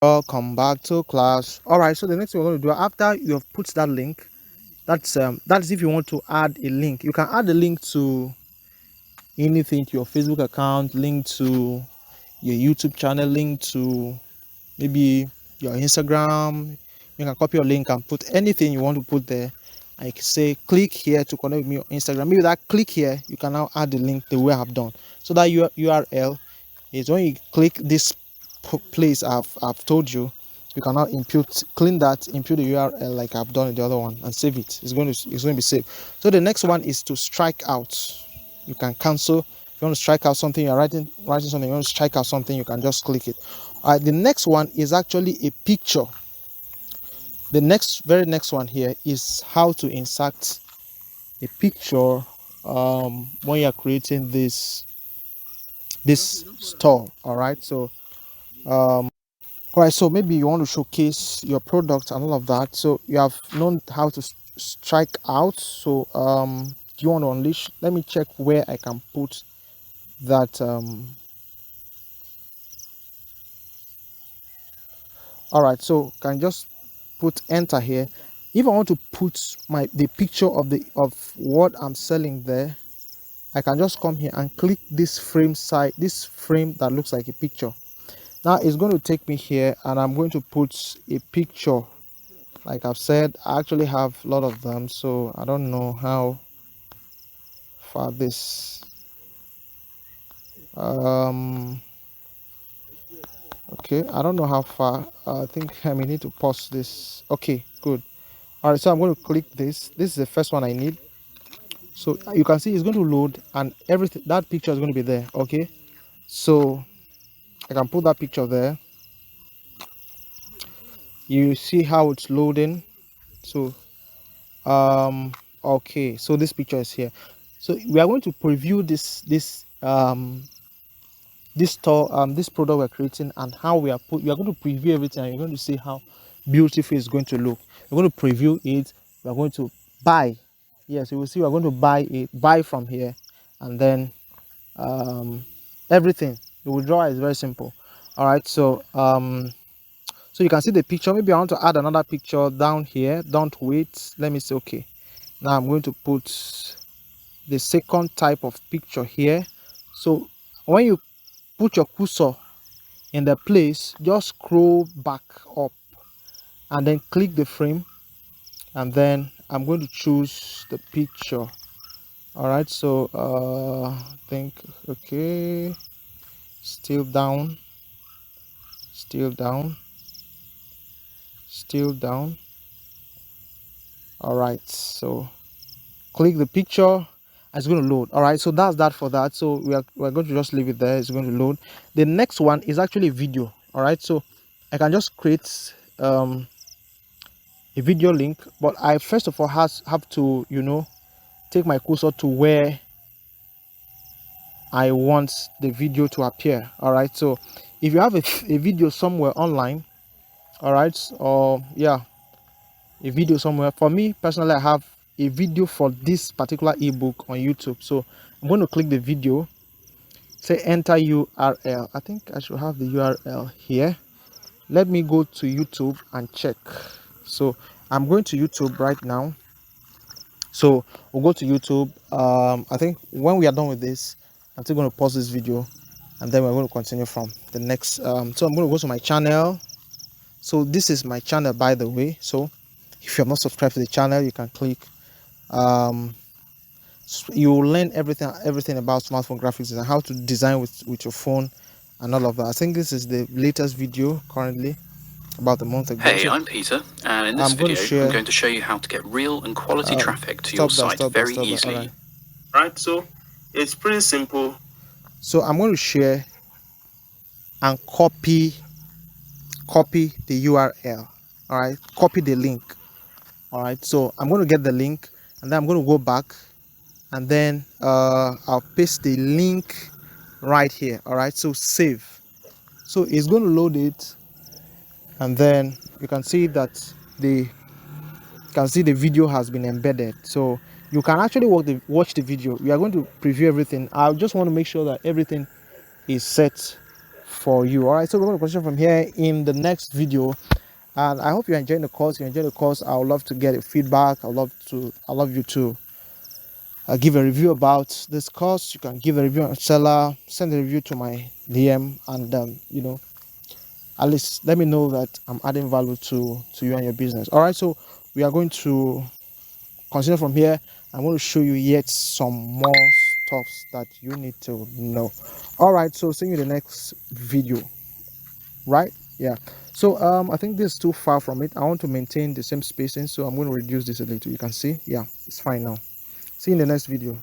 Welcome back to class. All right, so the next thing we're going to do after you have put that link, that's if you want to add a link. You can add a link to anything, to your Facebook account, link to your YouTube channel, link to maybe your Instagram. You can copy your link and put anything you want to put there. I can say click here to connect with me on Instagram. Maybe that click here, you can now add the link the way I've done. So that URL is when you click this place I've told you, you can now clean that, impute the URL like I've done in the other one, and save it. It's going to be saved. So the next one is to strike out. You can cancel. If you want to strike out something, you're writing something, you want to strike out something, you can just click it. All right, the next one is actually a picture. The very next one here is how to insert a picture when you're creating this store. All right, so all right, so maybe you want to showcase your product and all of that. So you have known how to strike out. So do you want to unleash? Let me check where I can put that. All right, so can just put enter here. If I want to put the picture of what I'm selling there, I can just come here and click this frame that looks like a picture. Now it's going to take me here, and I'm going to put a picture. Like I've said, I actually have a lot of them, so I don't know how far this okay, I don't know how far. I think I may need to pause this. Okay, good. All right, so I'm going to click this. This is the first one I need. So you can see it's going to load, and everything, that picture is going to be there. Okay, so I can put that picture there. You see how it's loading. So okay, so this picture is here. So we are going to preview this store, this product we're creating, and how we are going to preview everything, and you're going to see how beautiful it's going to look. We're going to preview it. We're going to buy. Yes, you will see we're going to buy from here, and then everything. The withdrawal is very simple. All right, so so you can see the picture. Maybe I want to add another picture down here. Don't wait. Let me say okay. Now I'm going to put the second type of picture here. So when you put your cursor in the place, just scroll back up and then click the frame, and then I'm going to choose the picture. All right, so I think okay, still down, all right, so click the picture. It's going to load. All right, so that's that for that. So we're going to just leave it there. It's going to load. The next one is actually video. All right, so I can just create a video link, but I first of all have to take my cursor to where I want the video to appear. All right, so if you have a video somewhere online, all right, or yeah, a video somewhere. For me personally, I have a video for this particular ebook on YouTube. So I'm going to click the video, say enter URL. I think I should have the URL here. Let me go to YouTube and check. So I'm going to YouTube right now. So we'll go to YouTube. I think when we are done with this, I'm still going to pause this video, and then we're going to continue from the next. So I'm going to go to my channel. So this is my channel, by the way. So if you're not subscribed to the channel, you can click. You will learn everything about smartphone graphics and how to design with your phone and all of that. I think this is the latest video currently, about a month ago. Hey, I'm Peter, and in this video I'm going to show you how to get real and quality traffic to your site very easily. Right, so it's pretty simple. So I'm going to share and copy the URL. All right, copy the link. All right, so I'm going to get the link, and then I'm going to go back, and then I'll paste the link right here. All right, so save. So it's going to load it, and then you can see that the video has been embedded. So you can actually watch the video. We are going to preview everything. I just want to make sure that everything is set for you. All right, so we're going to continue from here in the next video, and I hope you're enjoying the course. If you enjoy the course, I would love to get a feedback. I love you to give a review about this course. You can give a review on Selar, send a review to my DM, and you know, at least let me know that I'm adding value to you and your business. All right, so we are going to continue from here. I'm going to show you yet some more stuffs that you need to know. All right, so see you in the next video. Right? Yeah. So I think this is too far from it. I want to maintain the same spacing, so I'm going to reduce this a little. You can see, yeah, it's fine now. See you in the next video.